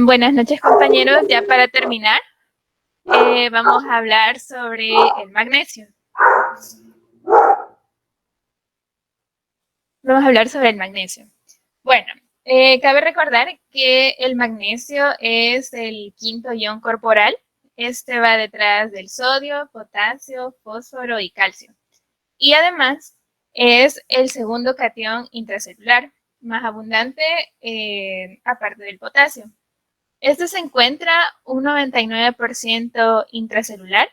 Buenas noches, compañeros. Ya para terminar, vamos a hablar sobre el magnesio. Vamos a hablar sobre el magnesio. Bueno, cabe recordar que el magnesio es el quinto ion corporal. Este va detrás del sodio, potasio, fósforo y calcio. Y además es el segundo catión intracelular más abundante, aparte del potasio. Este se encuentra un 99% intracelular,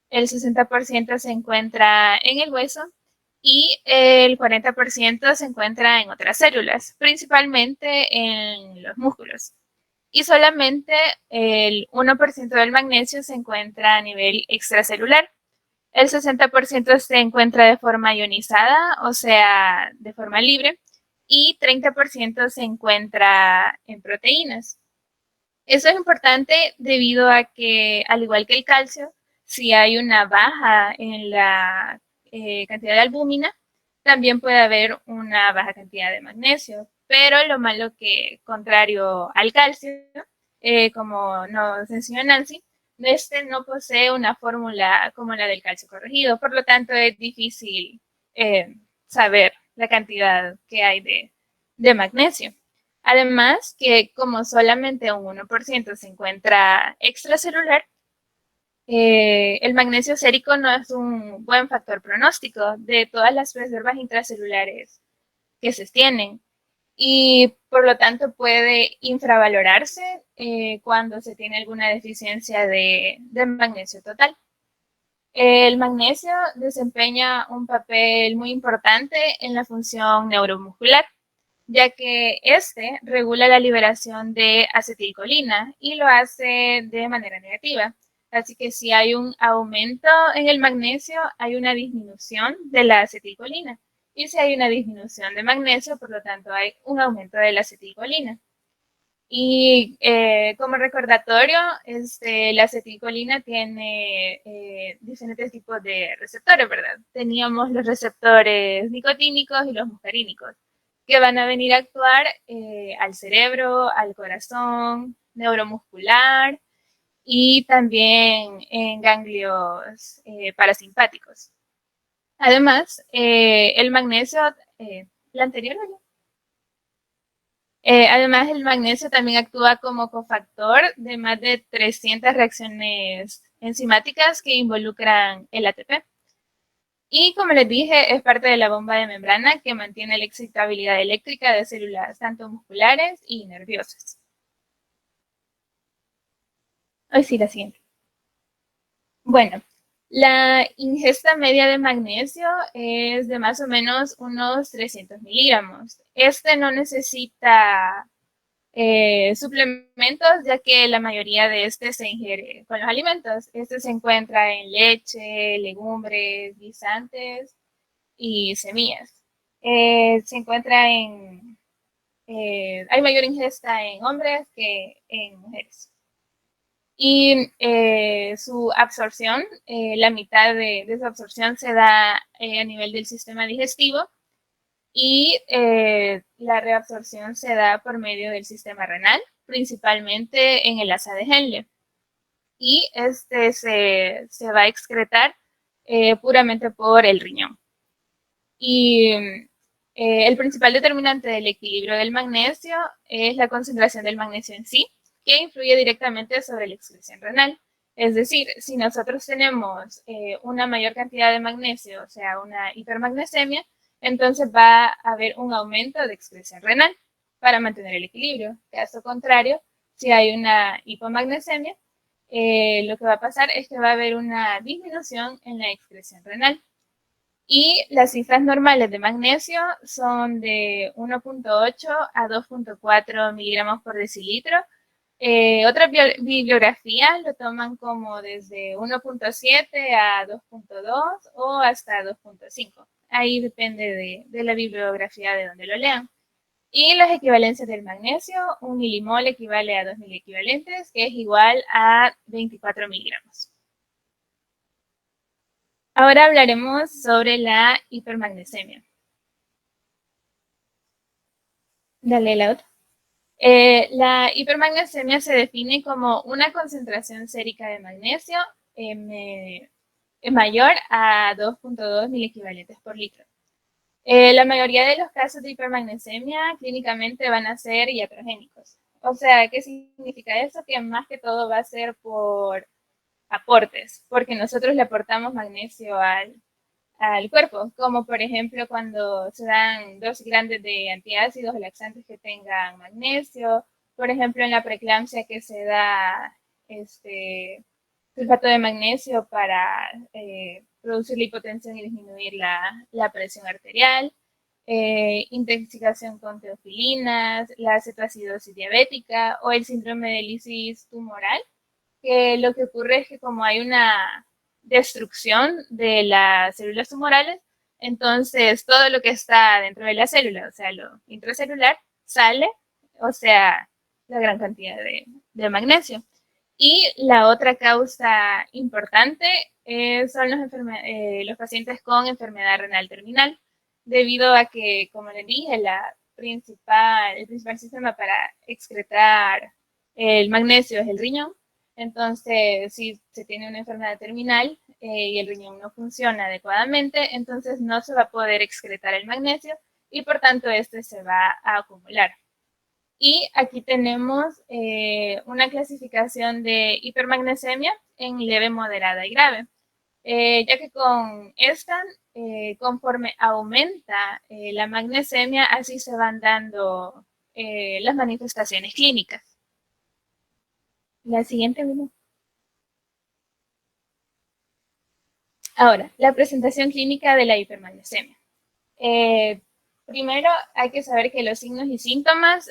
el 60% se encuentra en el hueso y el 40% se encuentra en otras células, principalmente en los músculos. Y solamente el 1% del magnesio se encuentra a nivel extracelular. El 60% se encuentra de forma ionizada, o sea, de forma libre, y 30% se encuentra en proteínas. Eso es importante debido a que, al igual que el calcio, si hay una baja en la cantidad de albúmina, también puede haber una baja cantidad de magnesio. Pero lo malo que, contrario al calcio, como nos enseñó Nancy, este no posee una fórmula como la del calcio corregido, por lo tanto es difícil saber la cantidad que hay de magnesio. Además, que como solamente un 1% se encuentra extracelular, el magnesio sérico no es un buen factor pronóstico de todas las reservas intracelulares que se tienen y por lo tanto puede infravalorarse cuando se tiene alguna deficiencia de magnesio total. El magnesio desempeña un papel muy importante en la función neuromuscular, ya que este regula la liberación de acetilcolina y lo hace de manera negativa. Así que si hay un aumento en el magnesio, hay una disminución de la acetilcolina. Y si hay una disminución de magnesio, por lo tanto, hay un aumento de la acetilcolina. Y como recordatorio, la acetilcolina tiene diferentes tipos de receptores, ¿verdad? Teníamos los receptores nicotínicos y los muscarínicos, que van a venir a actuar al cerebro, al corazón, neuromuscular y también en ganglios parasimpáticos. Además, el magnesio, la anterior, ¿no? Además, el magnesio también actúa como cofactor de más de 300 reacciones enzimáticas que involucran el ATP. Y como les dije, es parte de la bomba de membrana que mantiene la excitabilidad eléctrica de células tanto musculares y nerviosas. Hoy sí, la siguiente. Bueno, la ingesta media de magnesio es de más o menos unos 300 miligramos. Este no necesita suplementos, ya que la mayoría de este se ingiere con los alimentos. Este se encuentra en leche, legumbres, guisantes y semillas. Se encuentra hay mayor ingesta en hombres que en mujeres. Y su absorción, la mitad de su absorción se da a nivel del sistema digestivo y la reabsorción se da por medio del sistema renal, principalmente en el asa de Henle. Y este se va a excretar puramente por el riñón. Y el principal determinante del equilibrio del magnesio es la concentración del magnesio en sí, que influye directamente sobre la excreción renal. Es decir, si nosotros tenemos una mayor cantidad de magnesio, o sea, una hipermagnesemia, entonces va a haber un aumento de excreción renal para mantener el equilibrio. Caso contrario, si hay una hipomagnesemia, lo que va a pasar es que va a haber una disminución en la excreción renal. Y las cifras normales de magnesio son de 1.8 a 2.4 miligramos por decilitro. Otras bibliografías lo toman como desde 1.7 a 2.2 o hasta 2.5. Ahí depende de la bibliografía de donde lo lean. Y las equivalencias del magnesio, un milimol equivale a 2.000 equivalentes, que es igual a 24 miligramos. Ahora hablaremos sobre la hipermagnesemia. Dale la otra. La hipermagnesemia se define como una concentración sérica de magnesio mayor a 2.2 milequivalentes por litro. La mayoría de los casos de hipermagnesemia clínicamente van a ser iatrogénicos. O sea, ¿qué significa eso? Que más que todo va a ser por aportes, porque nosotros le aportamos magnesio al cuerpo, como por ejemplo cuando se dan dosis grandes de antiácidos o laxantes que tengan magnesio, por ejemplo en la preeclampsia que se da sulfato de magnesio para producir la hipotensión y disminuir la presión arterial, intoxicación con teofilinas, la cetoacidosis diabética o el síndrome de lisis tumoral, que lo que ocurre es que como hay una destrucción de las células tumorales, entonces todo lo que está dentro de la célula, o sea, lo intracelular, sale, o sea, la gran cantidad de magnesio. Y la otra causa importante son los pacientes con enfermedad renal terminal, debido a que, como les dije, el principal sistema para excretar el magnesio es el riñón. Entonces, si se tiene una enfermedad terminal y el riñón no funciona adecuadamente, entonces no se va a poder excretar el magnesio y por tanto este se va a acumular. Y aquí tenemos una clasificación de hipermagnesemia en leve, moderada y grave, ya que con esta, conforme aumenta la magnesemia, así se van dando las manifestaciones clínicas. La siguiente, Bruno. Ahora, la presentación clínica de la hipermagnesemia. Primero hay que saber que los signos y síntomas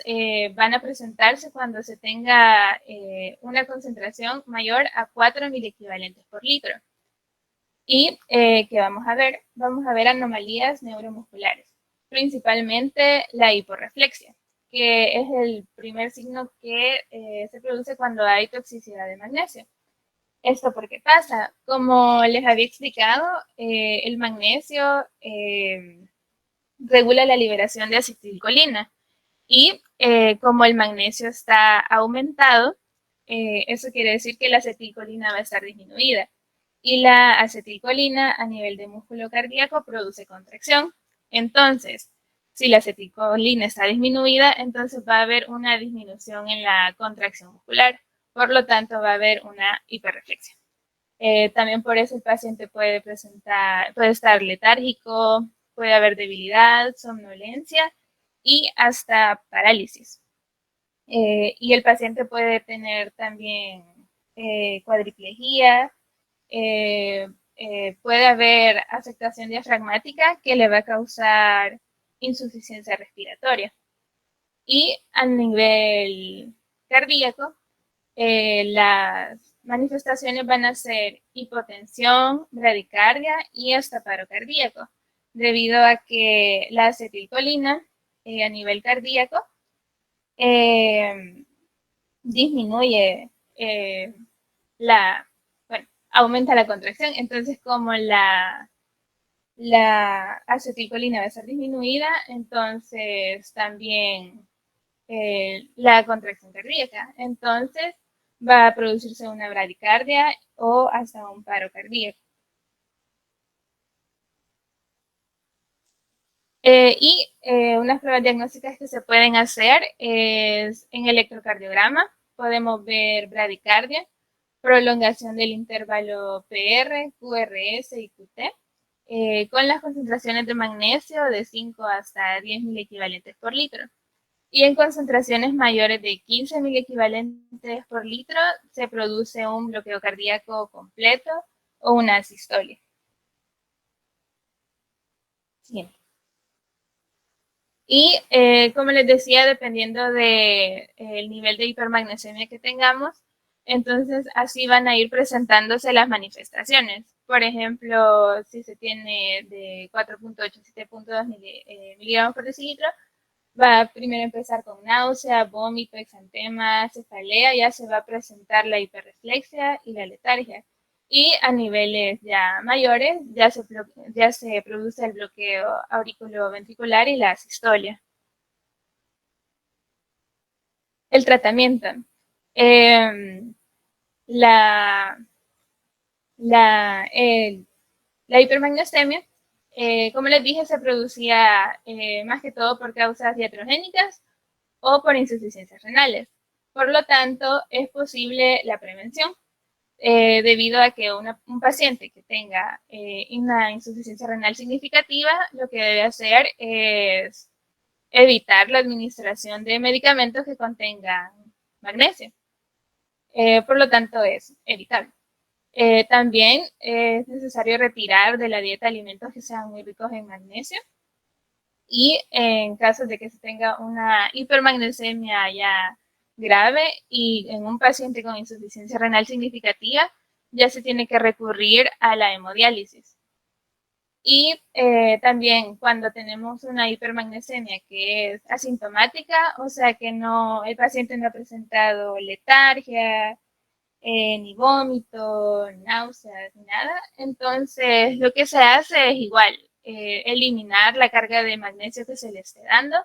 van a presentarse cuando se tenga una concentración mayor a 4 milequivalentes por litro. Y que vamos a ver anomalías neuromusculares, principalmente la hiporreflexia, que es el primer signo que se produce cuando hay toxicidad de magnesio. ¿Esto por qué pasa? Como les había explicado, el magnesio regula la liberación de acetilcolina y como el magnesio está aumentado, eso quiere decir que la acetilcolina va a estar disminuida y la acetilcolina a nivel de músculo cardíaco produce contracción. Entonces, si la acetilcolina está disminuida, entonces va a haber una disminución en la contracción muscular, por lo tanto va a haber una hiperreflexión. También por eso el paciente puede estar letárgico, puede haber debilidad, somnolencia y hasta parálisis. Y el paciente puede tener también cuadriplegia, puede haber afectación diafragmática que le va a causar insuficiencia respiratoria. Y a nivel cardíaco, las manifestaciones van a ser hipotensión, bradicardia y hasta paro cardíaco, debido a que la acetilcolina a nivel cardíaco disminuye bueno, aumenta la contracción. Entonces, como la acetilcolina va a ser disminuida, entonces también la contracción cardíaca. Entonces, va a producirse una bradicardia o hasta un paro cardíaco. Unas pruebas diagnósticas que se pueden hacer es en electrocardiograma. Podemos ver bradicardia, prolongación del intervalo PR, QRS y QT, con las concentraciones de magnesio de 5 hasta 10 milequivalentes por litro. Y en concentraciones mayores de 15 milequivalentes por litro se produce un bloqueo cardíaco completo o una asistolia. Siguiente. Y como les decía, dependiendo del nivel de hipermagnesemia que tengamos, entonces así van a ir presentándose las manifestaciones. Por ejemplo, si se tiene de 4.8 a 7.2 miligramos por decilitro, va a primero empezar con náusea, vómito, exantema, cefalea, ya se va a presentar la hiperreflexia y la letargia. Y a niveles ya mayores ya se produce el bloqueo auriculoventricular y la asistolia. El tratamiento. La, la hipermagnesemia, como les dije, se producía más que todo por causas iatrogénicas o por insuficiencias renales. Por lo tanto, es posible la prevención debido a que un paciente que tenga una insuficiencia renal significativa, lo que debe hacer es evitar la administración de medicamentos que contengan magnesio. Por lo tanto, es evitable. También es necesario retirar de la dieta alimentos que sean muy ricos en magnesio. Y en caso de que se tenga una hipermagnesemia ya grave y en un paciente con insuficiencia renal significativa, ya se tiene que recurrir a la hemodiálisis. Y también cuando tenemos una hipermagnesemia que es asintomática, o sea que no, el paciente no ha presentado letargia, ni vómito, náuseas, ni nada. Entonces, lo que se hace es igual, eliminar la carga de magnesio que se le esté dando.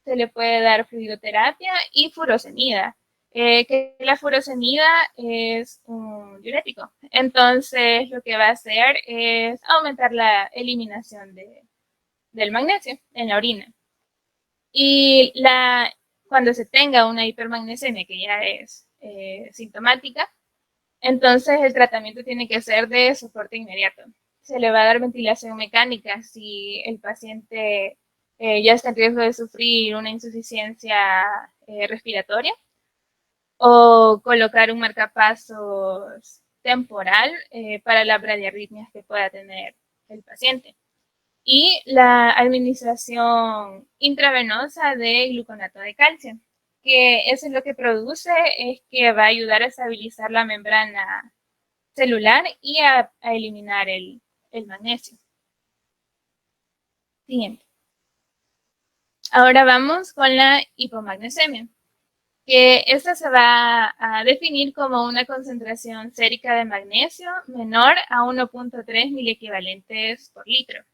Se le puede dar fluidoterapia y furosemida. Que la furosemida es un diurético. Entonces, lo que va a hacer es aumentar la eliminación del magnesio en la orina. Y cuando se tenga una hipermagnesemia que ya es sintomática, entonces el tratamiento tiene que ser de soporte inmediato. Se le va a dar ventilación mecánica si el paciente ya está en riesgo de sufrir una insuficiencia respiratoria, o colocar un marcapasos temporal para las bradiarritmias que pueda tener el paciente. Y la administración intravenosa de gluconato de calcio, que eso es lo que produce, es que va a ayudar a estabilizar la membrana celular y a eliminar el magnesio. Siguiente. Ahora vamos con la hipomagnesemia, que esta se va a definir como una concentración sérica de magnesio menor a 1.3 miliequivalentes por litro.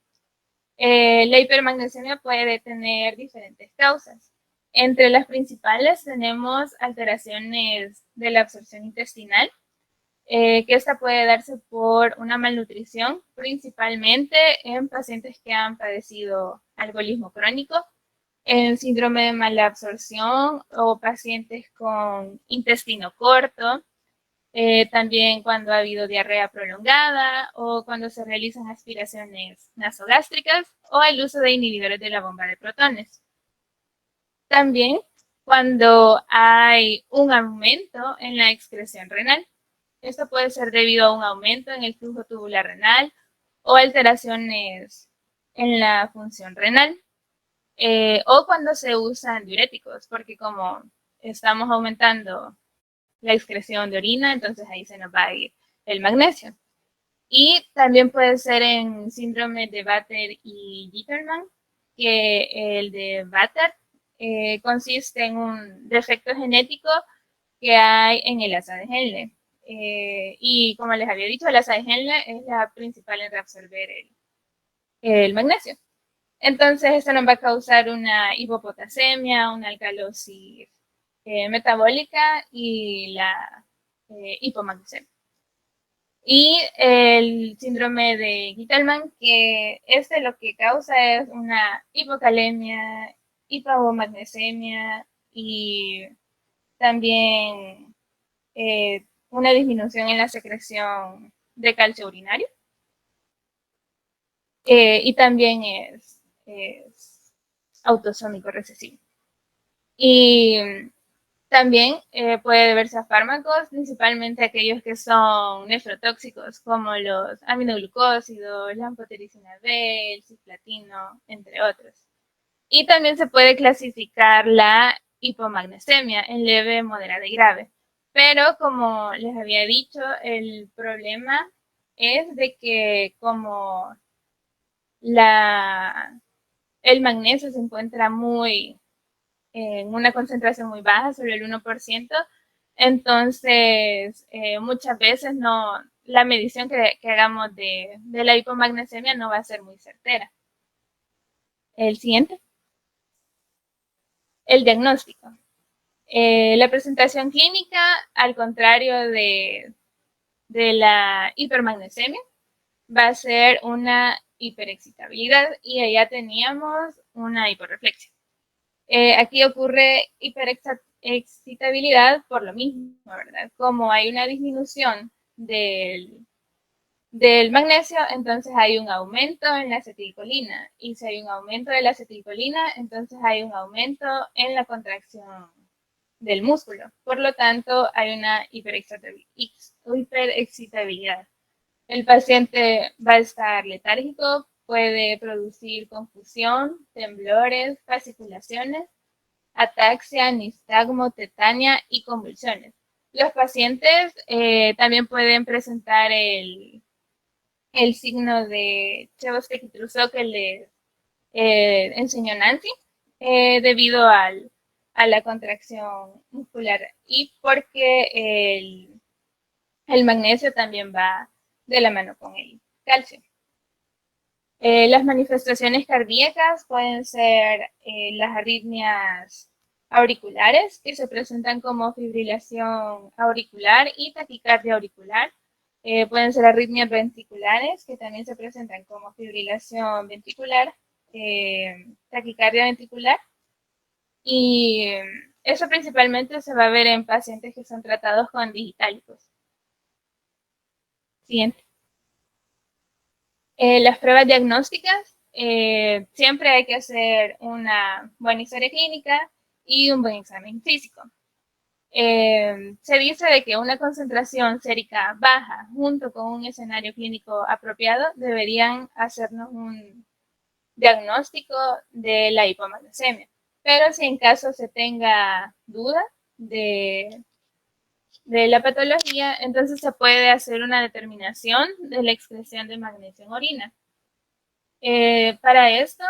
La hipermagnesemia puede tener diferentes causas. Entre las principales tenemos alteraciones de la absorción intestinal, que esta puede darse por una malnutrición, principalmente en pacientes que han padecido alcoholismo crónico, en síndrome de mala absorción o pacientes con intestino corto, también cuando ha habido diarrea prolongada o cuando se realizan aspiraciones nasogástricas o el uso de inhibidores de la bomba de protones. También cuando hay un aumento en la excreción renal. Esto puede ser debido a un aumento en el flujo tubular renal o alteraciones en la función renal, o cuando se usan diuréticos, porque como estamos aumentando la excreción de orina, entonces ahí se nos va a ir el magnesio. Y también puede ser en síndrome de Vater y Gitterman, que el de Vater consiste en un defecto genético que hay en el asa de Henle. Y como les había dicho, el asa de Henle es la principal en reabsorber el magnesio. Entonces, esto nos va a causar una hipopotasemia, una alcalosis metabólica y la hipomagnesemia. Y el síndrome de Gittelman, que lo que causa es una hipocalemia, hipomagnesemia y también una disminución en la secreción de calcio urinario. Y también es autosómico recesivo. Y también puede deberse a fármacos, principalmente aquellos que son nefrotóxicos, como los aminoglucósidos, la amphotericina B, el cisplatino, entre otros. Y también se puede clasificar la hipomagnesemia en leve, moderada y grave. Pero como les había dicho, el problema es de que como el magnesio se encuentra en una concentración muy baja, sobre el 1%, entonces muchas veces la medición que hagamos de la hipomagnesemia no va a ser muy certera. El siguiente. El diagnóstico. La presentación clínica, al contrario de la hipermagnesemia, va a ser una hiperexcitabilidad y allá teníamos una hiperreflexia. Aquí ocurre hiperexcitabilidad por lo mismo, ¿verdad? Como hay una disminución del magnesio, entonces hay un aumento en la acetilcolina. Y si hay un aumento de la acetilcolina, entonces hay un aumento en la contracción del músculo. Por lo tanto, hay una hiperexcitabilidad. El paciente va a estar letárgico, puede producir confusión, temblores, fasciculaciones, ataxia, nistagmo, tetania y convulsiones. Los pacientes también pueden presentar el signo de Chebosky-Crusoe que les enseñó Nancy debido a la contracción muscular y porque el magnesio también va de la mano con el calcio. Las manifestaciones cardíacas pueden ser las arritmias auriculares, que se presentan como fibrilación auricular y taquicardia auricular. Pueden ser arritmias ventriculares, que también se presentan como fibrilación ventricular, taquicardia ventricular. Y eso principalmente se va a ver en pacientes que son tratados con digitálicos. Siguiente. Las pruebas diagnósticas, siempre hay que hacer una buena historia clínica y un buen examen físico. Se dice de que una concentración sérica baja junto con un escenario clínico apropiado deberían hacernos un diagnóstico de la hipomagnesemia. Pero si en caso se tenga duda de la patología, entonces se puede hacer una determinación de la excreción de magnesio en orina. Para esto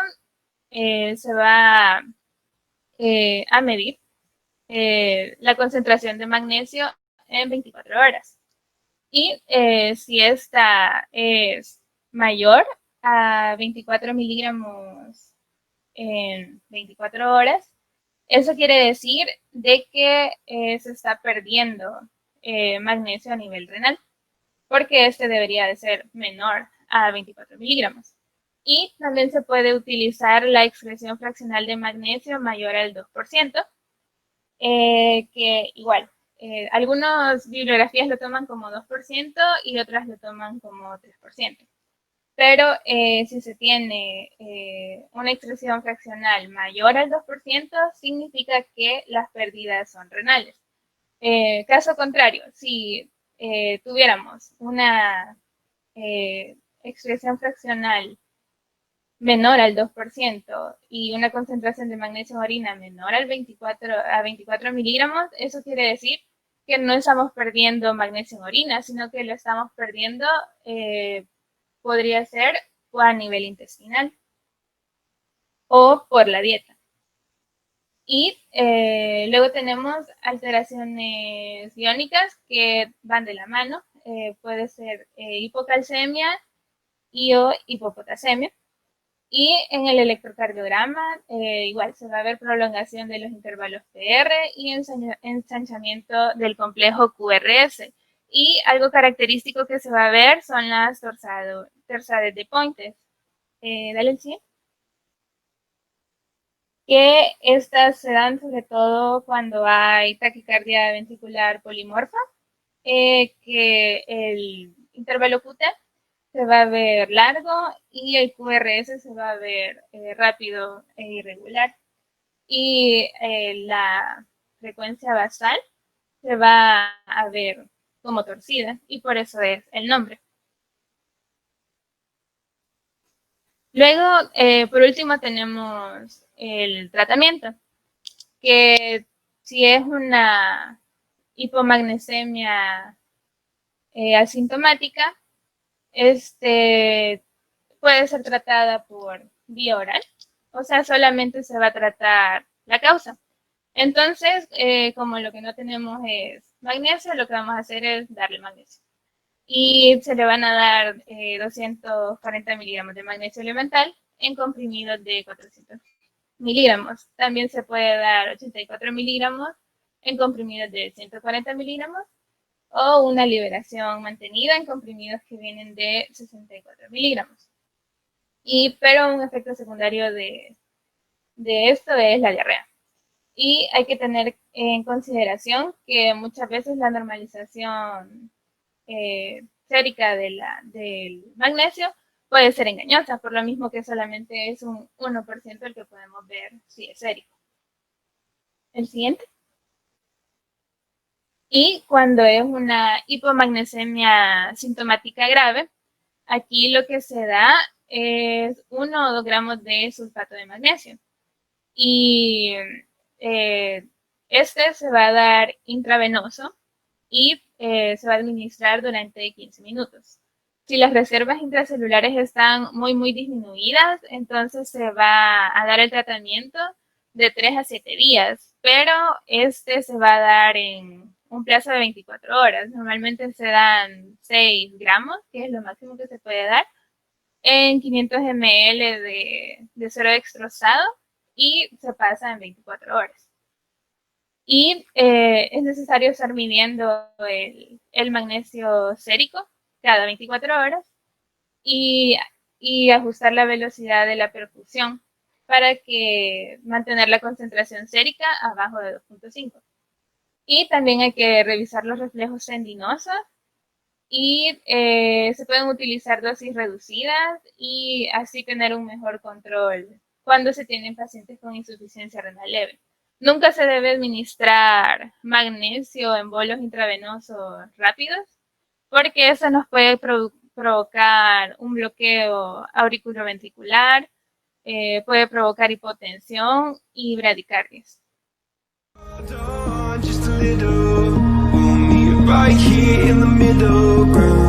se va a medir la concentración de magnesio en 24 horas. Y si esta es mayor a 24 miligramos en 24 horas, eso quiere decir de que se está perdiendo magnesio a nivel renal, porque este debería de ser menor a 24 miligramos. Y también se puede utilizar la excreción fraccional de magnesio mayor al 2%, que igual, algunas bibliografías lo toman como 2% y otras lo toman como 3%. Pero si se tiene una excreción fraccional mayor al 2%, significa que las pérdidas son renales. Caso contrario, si tuviéramos una excreción fraccional menor al 2% y una concentración de magnesio en orina menor a 24 miligramos, eso quiere decir que no estamos perdiendo magnesio en orina, sino que lo estamos perdiendo, podría ser a nivel intestinal o por la dieta. Y luego tenemos alteraciones iónicas que van de la mano. Puede ser hipocalcemia y o hipopotasemia. Y en el electrocardiograma igual se va a ver prolongación de los intervalos PR y ensanchamiento del complejo QRS. Y algo característico que se va a ver son las torsades de Pointes. Dale el siguiente. Que estas se dan sobre todo cuando hay taquicardia ventricular polimorfa, que el intervalo QT se va a ver largo y el QRS se va a ver rápido e irregular. Y la frecuencia basal se va a ver como torcida y por eso es el nombre. Luego, por último, tenemos el tratamiento, que si es una hipomagnesemia asintomática, puede ser tratada por vía oral, o sea, solamente se va a tratar la causa. Entonces, como lo que no tenemos es magnesio, lo que vamos a hacer es darle magnesio. Y se le van a dar 240 miligramos de magnesio elemental en comprimidos de 400 miligramos. También se puede dar 84 miligramos en comprimidos de 140 miligramos o una liberación mantenida en comprimidos que vienen de 64 miligramos. Pero un efecto secundario de esto es la diarrea. Y hay que tener en consideración que muchas veces la normalización sérica del magnesio puede ser engañosa, por lo mismo que solamente es un 1% el que podemos ver si es sérico. El siguiente. Y cuando es una hipomagnesemia sintomática grave, aquí lo que se da es 1 o 2 gramos de sulfato de magnesio. Y este se va a dar intravenoso y se va a administrar durante 15 minutos. Si las reservas intracelulares están muy disminuidas, entonces se va a dar el tratamiento de 3 a 7 días, pero este se va a dar en un plazo de 24 horas. Normalmente se dan 6 gramos, que es lo máximo que se puede dar, en 500 ml de suero dextrosado y se pasa en 24 horas. Y es necesario estar midiendo el magnesio sérico cada 24 horas y ajustar la velocidad de la perfusión para que mantener la concentración sérica abajo de 2.5. Y también hay que revisar los reflejos tendinosos y se pueden utilizar dosis reducidas y así tener un mejor control cuando se tienen pacientes con insuficiencia renal leve. Nunca se debe administrar magnesio en bolos intravenosos rápidos porque eso nos puede provocar un bloqueo auriculoventricular, puede provocar hipotensión y bradicardias. Right here in the middle ground.